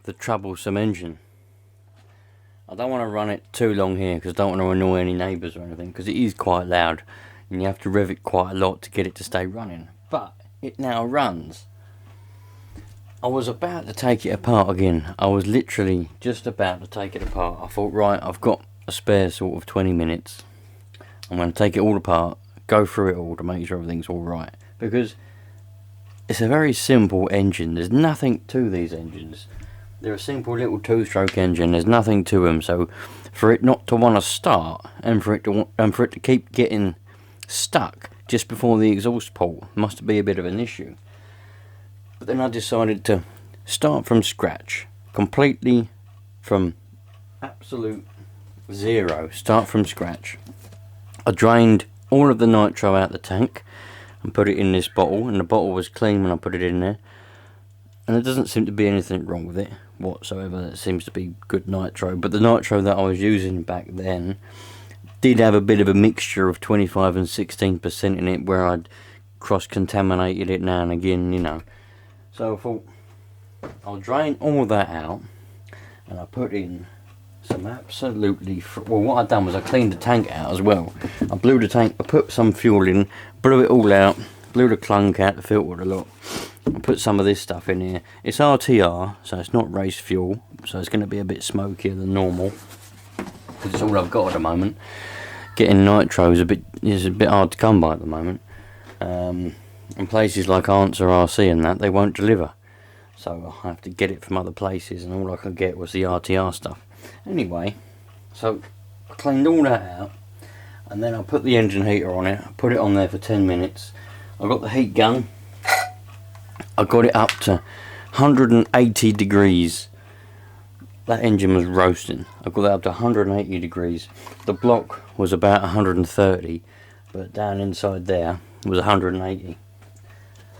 the troublesome engine. I don't want to run it too long here because I don't want to annoy any neighbours or anything, because it is quite loud and you have to rev it quite a lot to get it to stay running. But it now runs. I was about to take it apart again. I was literally just about to take it apart. I thought, right, I've got a spare sort of 20 minutes. I'm going to take it all apart, go through it all to make sure everything's alright. Because it's a very simple engine. There's nothing to these engines. They're a simple little two-stroke engine. There's nothing to them. So for it not to want to start and for it to keep getting stuck just before the exhaust port must be a bit of an issue. But then I decided to start from scratch, completely from absolute zero. Start from scratch. I drained all of the nitro out the tank and put it in this bottle, and the bottle was clean when I put it in there, and there doesn't seem to be anything wrong with it whatsoever. It seems to be good nitro, but the nitro that I was using back then did have a bit of a mixture of 25 and 16% in it, where I'd cross-contaminated it now and again, you know. So I thought I'll drain all that out, and I put in some absolutely well, what I'd done was I cleaned the tank out as well. I blew the tank, I put some fuel in, blew it all out, blew the clunk out, the filter a lot. I put some of this stuff in here. It's RTR, so it's not race fuel, so it's going to be a bit smokier than normal because it's all I've got at the moment. Getting nitro is a bit hard to come by at the moment. In places like Haggard RC and that, they won't deliver, so I have to get it from other places, and all I could get was the RTR stuff. Anyway, so I cleaned all that out, and then I put the engine heater on it. I put it on there for 10 minutes. I got the heat gun. I got it up to 180 degrees. That engine was roasting. I got it up to 180 degrees. The block was about 130, but down inside there was 180.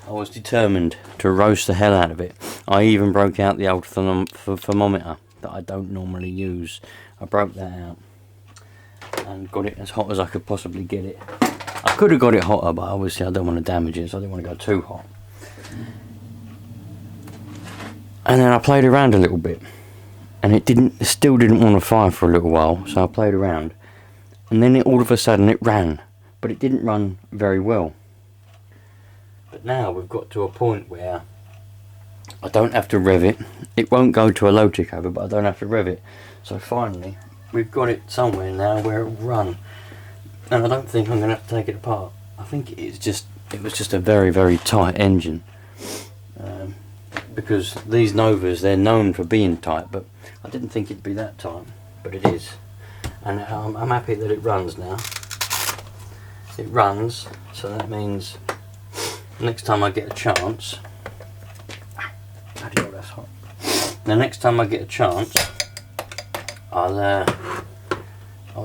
I was determined to roast the hell out of it. I even broke out the old thermometer that I don't normally use. I broke that out and got it as hot as I could possibly get it. I could have got it hotter, but obviously I don't want to damage it, so I didn't want to go too hot. And then I played around a little bit, and it still didn't want to fire for a little while, so I played around, and then all of a sudden it ran, but it didn't run very well. But now we've got to a point where I don't have to rev it. It won't go to a low tick over, but I don't have to rev it. So finally, we've got it somewhere now where it will run. And I don't think I'm going to have to take it apart. I think it was just a very, very tight engine. Because these Novas, they're known for being tight, but I didn't think it'd be that tight. But it is. And I'm happy that it runs now. It runs, so that means next time I get a chance, that's hot. The next time I get a chance, I'll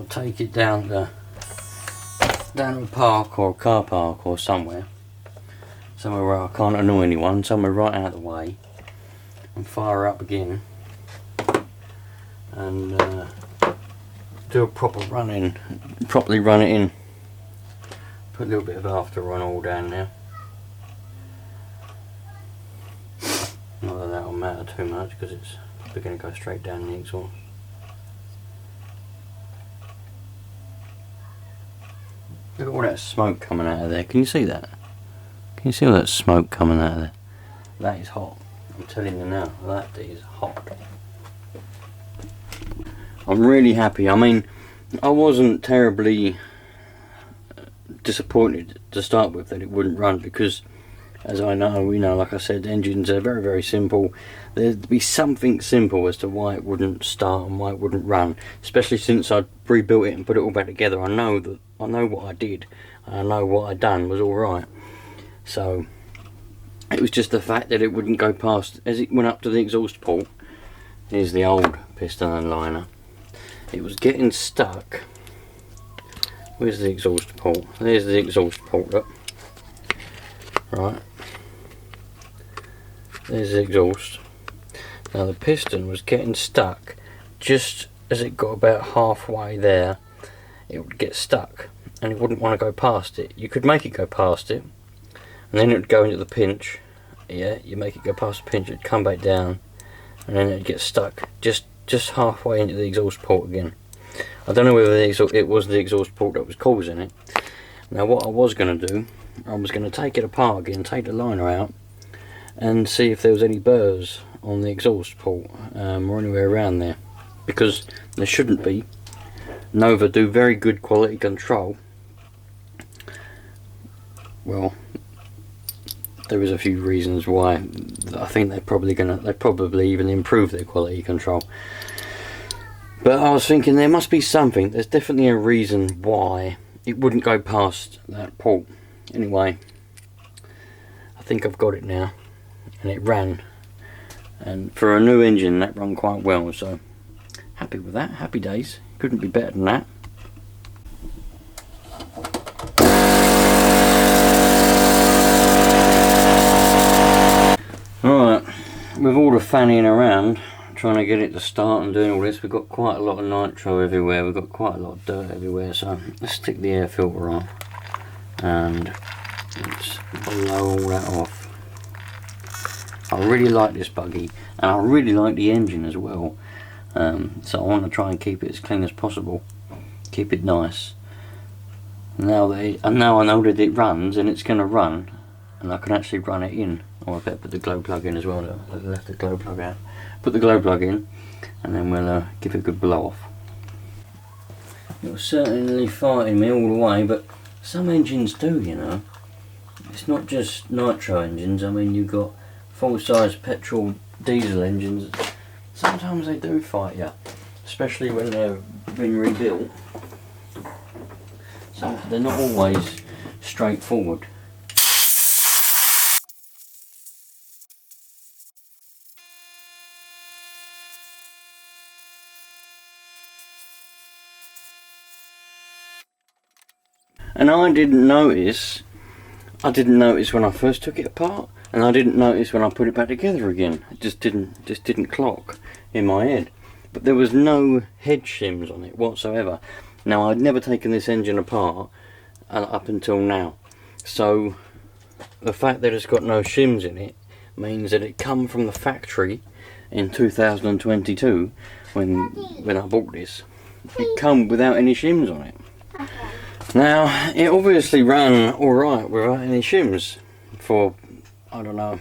take it down to a park or a car park or somewhere where I can't annoy anyone, somewhere right out of the way, and fire up again and do a properly run it in. Put a little bit of after run all down there. Not that that'll matter too much because we're going to go straight down the exhaust. Look at all that smoke coming out of there. Can you see that? Can you see all that smoke coming out of there? That is hot. I'm telling you now, that is hot. I'm really happy. I mean, I wasn't terribly disappointed to start with that it wouldn't run, because as I know, like I said, engines are very, very simple. There'd be something simple as to why it wouldn't start and why it wouldn't run, especially since I'd rebuilt it and put it all back together. I know what I did, and I know what I'd done was alright. So it was just the fact that it wouldn't go past. As it went up to the exhaust port, here's the old piston and liner, it was getting stuck. Where's the exhaust port? There's the exhaust port, look. Right, there's the exhaust. Now the piston was getting stuck. Just as it got about halfway there, it would get stuck and it wouldn't want to go past it. You could make it go past it, and then it would go into the pinch. Yeah, you make it go past the pinch, it'd come back down, and then it gets stuck just halfway into the exhaust port again. I don't know whether it was the exhaust port that was causing it. Now what I was going to do, I was going to take it apart again, take the liner out, and see if there was any burrs on the exhaust port or anywhere around there, because there shouldn't be. Nova do very good quality control. Well, there is a few reasons why. I think they probably even improve their quality control. But I was thinking there must be something. There's definitely a reason why it wouldn't go past that port. Anyway, I think I've got it now, and it ran. And for a new engine, that ran quite well. So happy with that. Happy days. Couldn't be better than that. Alright, with all the fanning around, trying to get it to start and doing all this, we've got quite a lot of nitro everywhere, we've got quite a lot of dirt everywhere, so let's stick the air filter on and let's blow all that off. I really like this buggy, and I really like the engine as well, so I want to try and keep it as clean as possible, keep it nice. Now I know that it runs, and it's going to run, and I can actually run it in. Oh, I better put the glow plug in as well. I left the glow plug out. Put the glow plug in, and then we'll give it a good blow off. It was certainly fighting me all the way, but some engines do, you know. It's not just nitro engines. I mean, you've got full-size petrol diesel engines. Sometimes they do fight you, especially when they've been rebuilt. So they're not always straightforward. And I didn't notice when I first took it apart, and I didn't notice when I put it back together again. It just didn't clock in my head. But there was no head shims on it whatsoever. Now, I'd never taken this engine apart up until now, so the fact that it's got no shims in it means that it come from the factory in 2022 when I bought this. It come without any shims on it. Now, it obviously ran alright without any shims for, I don't know,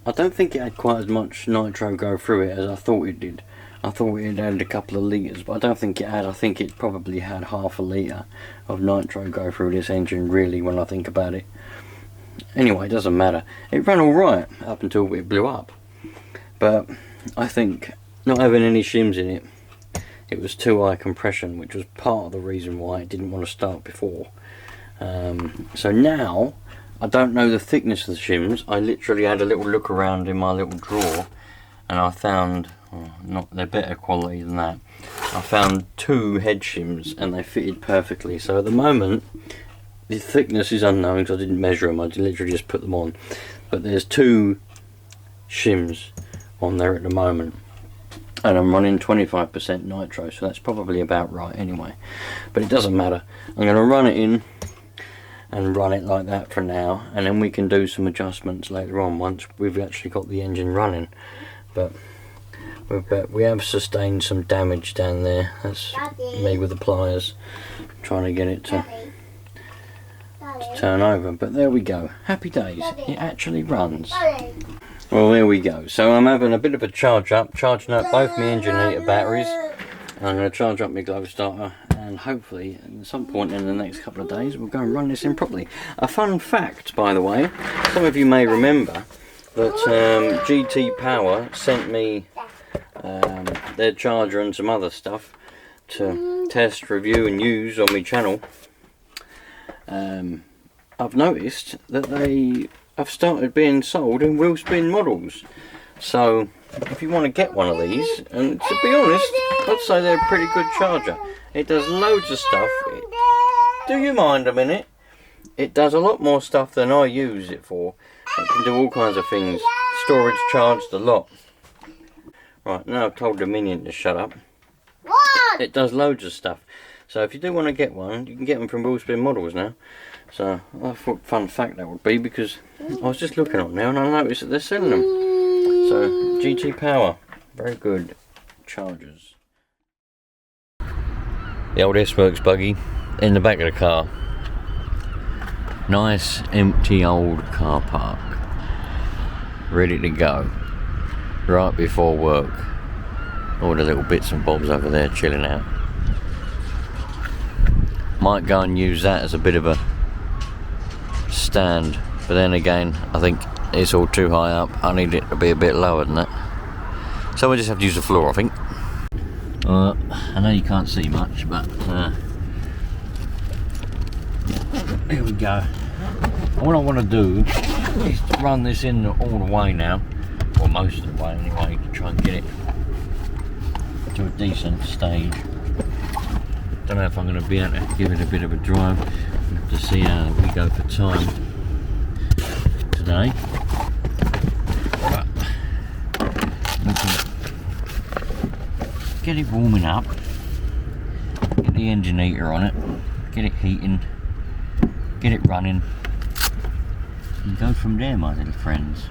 I don't think it had quite as much nitro go through it as I thought it did. I thought it had a couple of litres, but I don't think it had. I think it probably had half a litre of nitro go through this engine, really, when I think about it. Anyway, it doesn't matter. It ran alright up until it blew up. But I think not having any shims in it, it was too high compression, which was part of the reason why it didn't want to start before. So now, I don't know the thickness of the shims. I literally had a little look around in my little drawer, and I found, they're better quality than that. I found 2 head shims, and they fitted perfectly. So at the moment, the thickness is unknown because I didn't measure them. I literally just put them on. But there's 2 shims on there at the moment. And I'm running 25% nitro, so that's probably about right anyway. But it doesn't matter. I'm going to run it in and run it like that for now, and then we can do some adjustments later on once we've actually got the engine running. But we have sustained some damage down there. That's me with the pliers trying to get it to turn over. But there we go. Happy days. It actually runs. Well, there we go. So I'm having a bit of a charging up both my engine heater batteries. I'm going to charge up my glow starter, and hopefully at some point in the next couple of days we'll go and run this in properly. A fun fact, by the way, some of you may remember that GT Power sent me their charger and some other stuff to test, review and use on my channel. I've noticed that they have started being sold in wheel spin models. So if you want to get one of these, and to be honest, I'd say they're a pretty good charger. It does loads of stuff. Do you mind a minute? It does a lot more stuff than I use it for. It can do all kinds of things. Storage charged a lot. Right, now I've told the minion to shut up. What? It does loads of stuff. So if you do want to get one, you can get them from wheel spin models now. So I thought fun fact that would be, because I was just looking on now and I noticed that they're selling them. So GT Power, very good chargers. The old S-Works buggy in the back of the car. Nice empty old car park. Ready to go. Right before work. All the little bits and bobs over there chilling out. Might go and use that as a bit of a stand, but then again I think it's all too high up. I need it to be a bit lower than that, so we'll just have to use the floor, I think. I know you can't see much, but here we go. What I want to do is to run this in all the way now, or most of the way anyway, to try and get it to a decent stage. Don't know if I'm going to be able to give it a bit of a drive. We'll have to see how we go for time today. But we can get it warming up, get the engine heater on it, get it heating, get it running, and go from there, my little friends.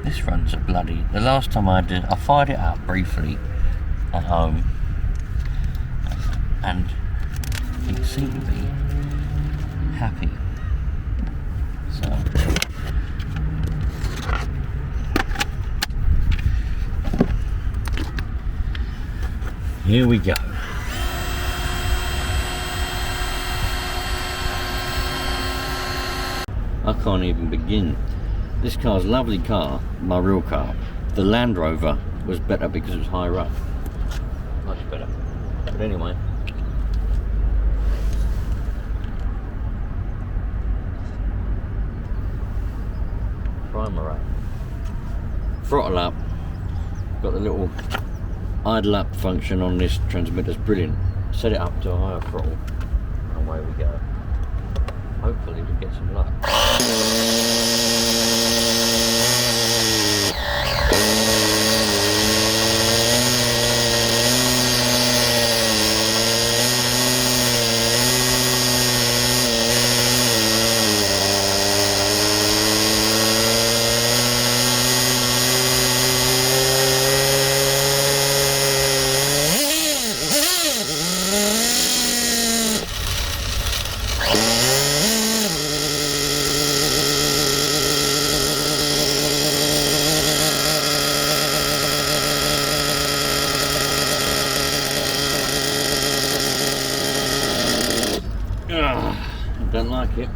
This runs a bloody... The last time I did, I fired it up briefly at home, and it seemed to be happy. So here we go. I can't even begin. This car's a lovely car, my real car. The Land Rover was better because it was higher up. Much better. But anyway. Primer up. Throttle up. Got the little idle up function on this transmitter, it's brilliant. Set it up to a higher throttle, and away we go. Hopefully we get some luck. I don't like it.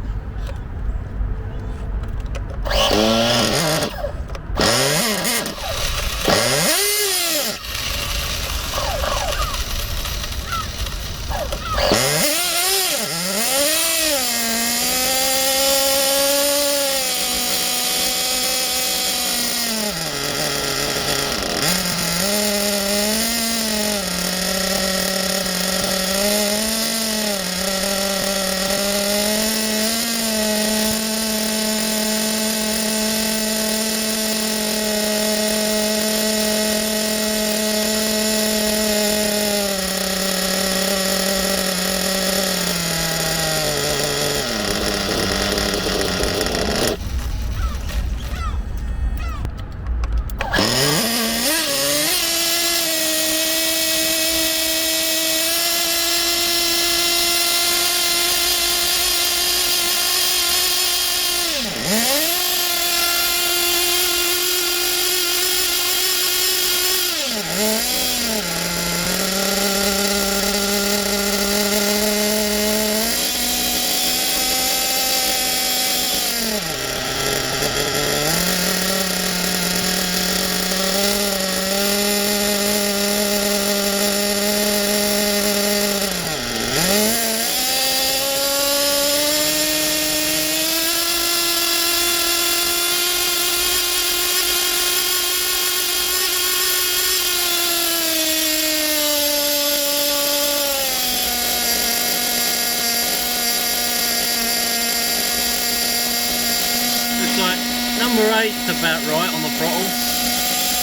Number 8's about right on the throttle.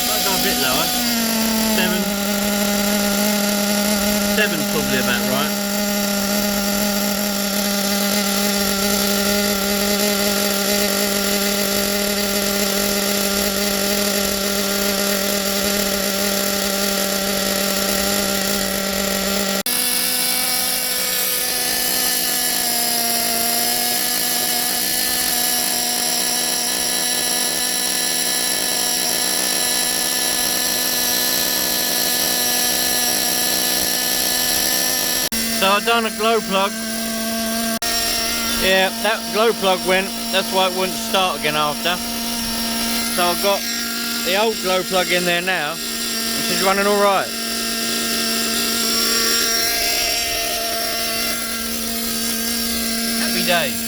Might go a bit lower. 7's probably about right. I done a glow plug. Yeah, that glow plug went, that's why it wouldn't start again after. So I've got the old glow plug in there now, and she's running alright. Happy days.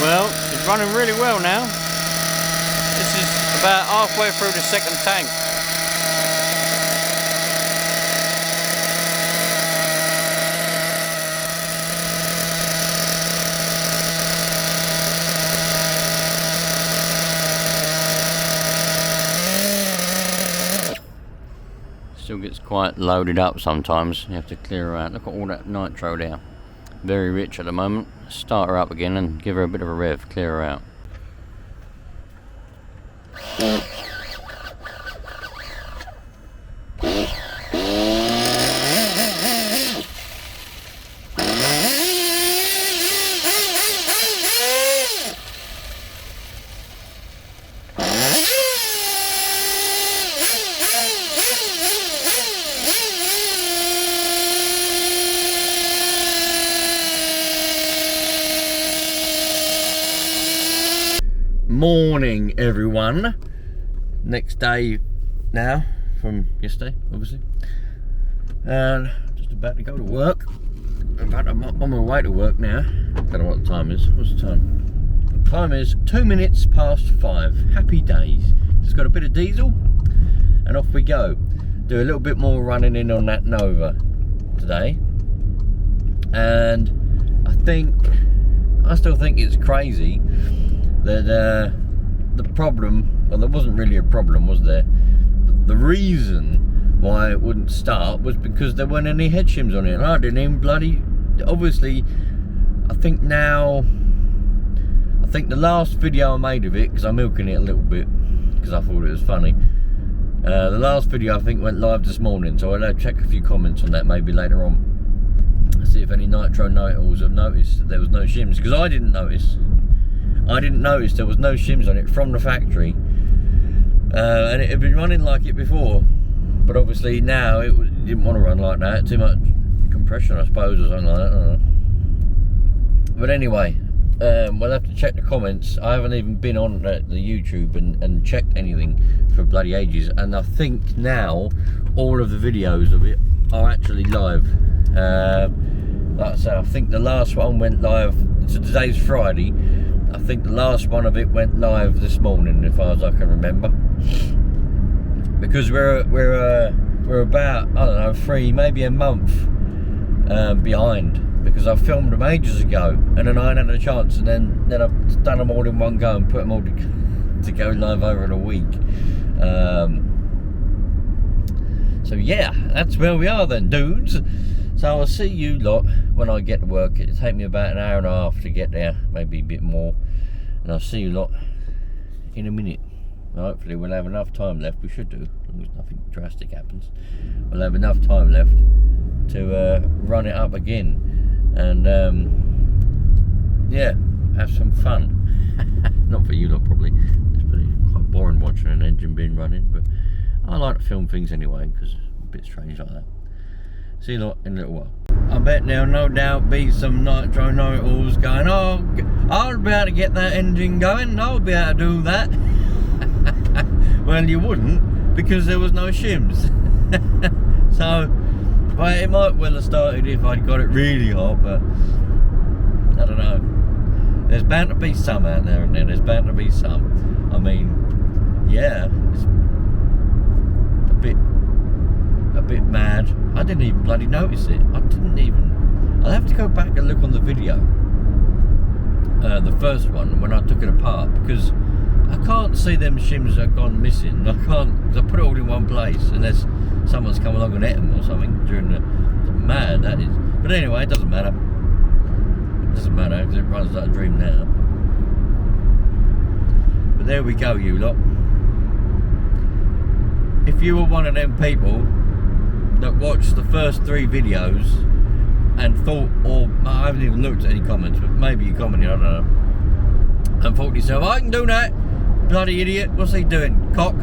Well, it's running really well now. This is about halfway through the second tank. Still gets quite loaded up sometimes. You have to clear her out. Look at all that nitro there. Very rich at the moment. Start her up again and give her a bit of a rev, clear her out. Morning everyone. Next day now from yesterday, obviously, and just about to go to work. In fact, I'm on my way to work now. I don't know what the time is. What's the time? The time is 2 minutes past 5. Happy days. Just got a bit of diesel and off we go. Do a little bit more running in on that Nova today, and I still think it's crazy that the problem, well, there wasn't really a problem, was there? The reason why it wouldn't start was because there weren't any head shims on it, and I didn't even bloody, obviously, I think the last video I made of it, because I'm milking it a little bit, because I thought it was funny, the last video I think went live this morning, so I'll check a few comments on that maybe later on, see if any Nitro Nitals have noticed that there was no shims, because I didn't notice there was no shims on it from the factory, and it had been running like it before, but obviously now it didn't want to run like that. Too much compression, I suppose, or something like that. I don't know. But anyway, we'll have to check the comments. I haven't even been on the YouTube and checked anything for bloody ages, and I think now all of the videos of it are actually live. Like I said, I think the last one went live, so today's Friday. I think the last one of it went live this morning, as far as I can remember. Because we're about, I don't know, maybe a month behind. Because I filmed them ages ago, and then I hadn't had a chance, and then I've done them all in one go and put them all to go live over in a week. So yeah, that's where we are then, dudes. So I'll see you lot when I get to work. It'll take me about an hour and a half to get there, maybe a bit more. And I'll see you lot in a minute. Hopefully we'll have enough time left. We should do, as long as nothing drastic happens. We'll have enough time left to run it up again. And yeah, have some fun. Not for you lot probably. It's pretty quite boring watching an engine being running, but I like to film things anyway, because it's a bit strange like that. See you lot in a little while. I bet there'll no doubt be some Nitro Nitals going, oh, I'll be able to get that engine going, I'll be able to do that. Well, you wouldn't, because there was no shims. So, well, it might well have started if I'd got it really hot, but I don't know. There's bound to be some out there, and there's bound to be some. I mean, yeah, it's a bit mad. I didn't even bloody notice it. I'll have to go back and look on the video, the first one, when I took it apart, because I can't see them shims that have gone missing. I can't, because I put it all in one place, unless someone's come along and ate them or something during the mad, that is. But anyway, it doesn't matter. It doesn't matter, because it runs like a dream now. But there we go, you lot. If you were one of them people that watched the first 3 videos and thought, or I haven't even looked at any comments, but maybe you commented, I don't know. and thought to yourself, I can do that. Bloody idiot, what's he doing? Cock.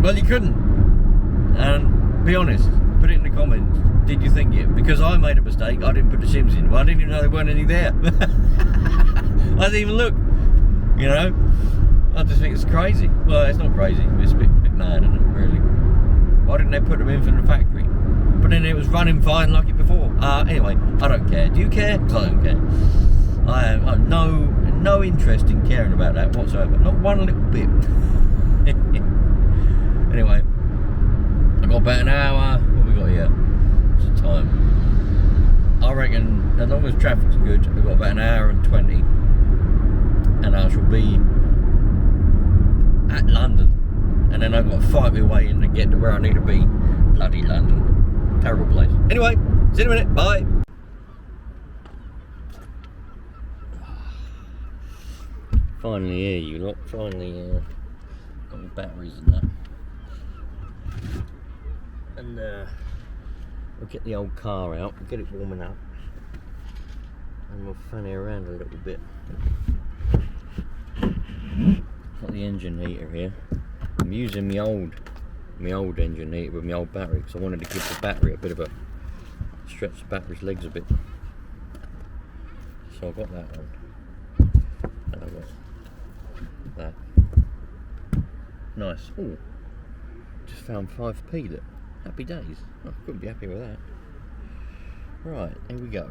Well, you couldn't. And be honest, put it in the comments. Did you think it? Because I made a mistake, I didn't put the shims in. Well, I didn't even know there weren't any there. I didn't even look, you know. I just think it's crazy. Well, it's not crazy, it's a bit mad, isn't it, really? Why didn't they put them in from the factory? But then it was running fine like it before. Anyway, I don't care. Do you care? Because I don't care. I have no interest in caring about that whatsoever. Not one little bit. Anyway, I got about an hour. What have we got here? What's the time? I reckon, as long as traffic's good, I've got about an hour and 20. And I shall be at London. And then I've got to fight my way in to get to where I need to be. Bloody London. Terrible place. Anyway, see you in a minute. Bye. Finally here, you lot. Finally got my batteries and that. And we'll get the old car out, we'll get it warming up. And we'll fanny around a little bit. Got the engine heater here. I'm using my old engine heater with my old battery because I wanted to give the battery a bit of a stretch the battery's legs a bit. So I've got that one. And I've got that. Nice. Ooh. Just found 5p, look. Happy days. I couldn't be happy with that. Right, here we go.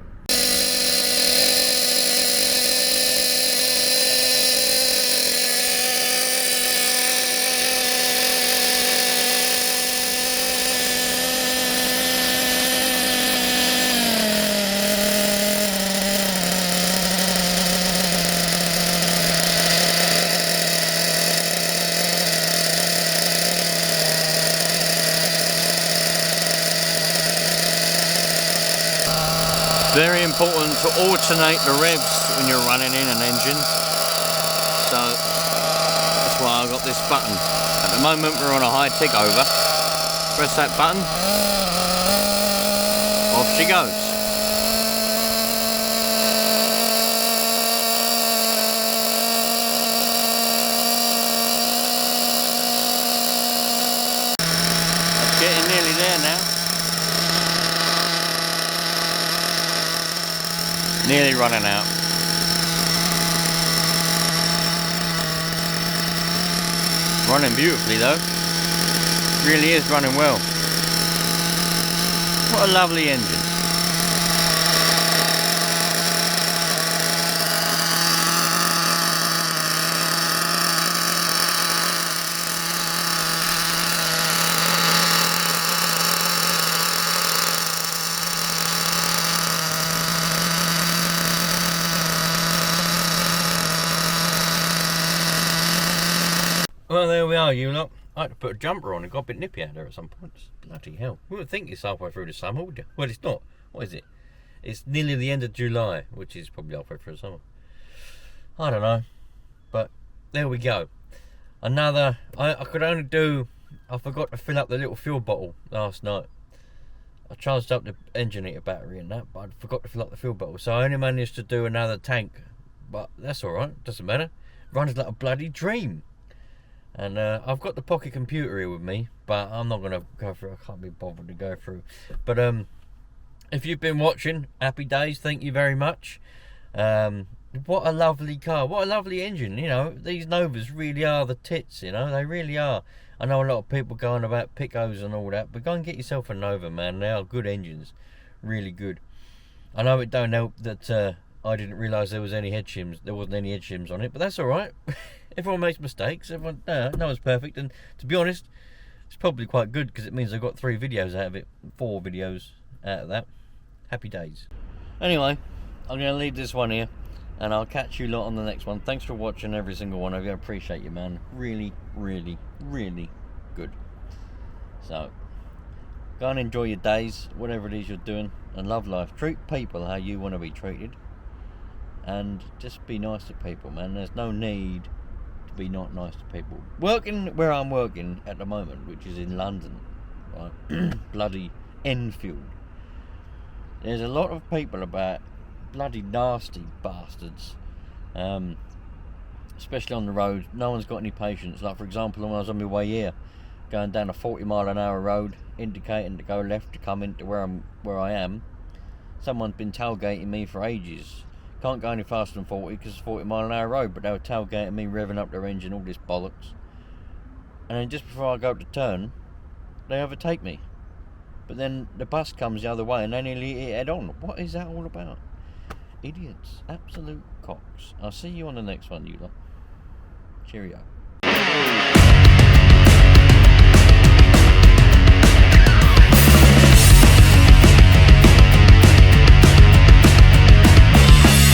Very important to alternate the revs when you're running in an engine. So that's why I got this button. At the moment we're on a high tick over. Press that button. Off she goes. That's getting nearly there now. Nearly running out. Running beautifully though. Really is running well. What a lovely engine. Well, there we are, you lot. I had to put a jumper on and got a bit nippy out there at some points. Bloody hell. You wouldn't think it's halfway through the summer, would you? Well, it's not. What is it? It's nearly the end of July, which is probably halfway through the summer. I don't know. But there we go. Another, I could only do, I forgot to fill up the little fuel bottle last night. I charged up the engine heater battery and that, but I forgot to fill up the fuel bottle. So I only managed to do another tank. But that's alright, doesn't matter. Runs like a bloody dream. And I've got the pocket computer here with me, but I'm not going to go through, I can't be bothered to go through. But if you've been watching, happy days, thank you very much. What a lovely car, what a lovely engine, you know. These Novas really are the tits, you know, they really are. I know a lot of people going about Picos and all that, but go and get yourself a Nova, man. They are good engines, really good. I know it don't help that I didn't realise there was any head shims, there wasn't any head shims on it, but that's alright. Everyone makes mistakes, everyone, no one's perfect, and to be honest, it's probably quite good because it means I've got 3 videos out of it, 4 videos out of that. Happy days. Anyway, I'm going to leave this one here, and I'll catch you lot on the next one. Thanks for watching every single one of you, I appreciate you, man. Really, really, really good. So, go and enjoy your days, whatever it is you're doing, and love life. Treat people how you want to be treated, and just be nice to people, man. There's no need be not nice to people. Working where I'm working at the moment, which is in London, right? Bloody Enfield. There's a lot of people about, bloody nasty bastards. especially on the road, no one's got any patience. Like for example, when I was on my way here, going down a 40-mile-an-hour road, indicating to go left to come into where I am, someone's been tailgating me for ages. Can't go any faster than 40 because it's a 40-mile-an-hour road, but they were tailgating me, revving up their engine, all this bollocks. And then just before I go to turn, they overtake me. But then the bus comes the other way and they nearly hit head on. What is that all about? Idiots. Absolute cocks. I'll see you on the next one, you lot. Cheerio.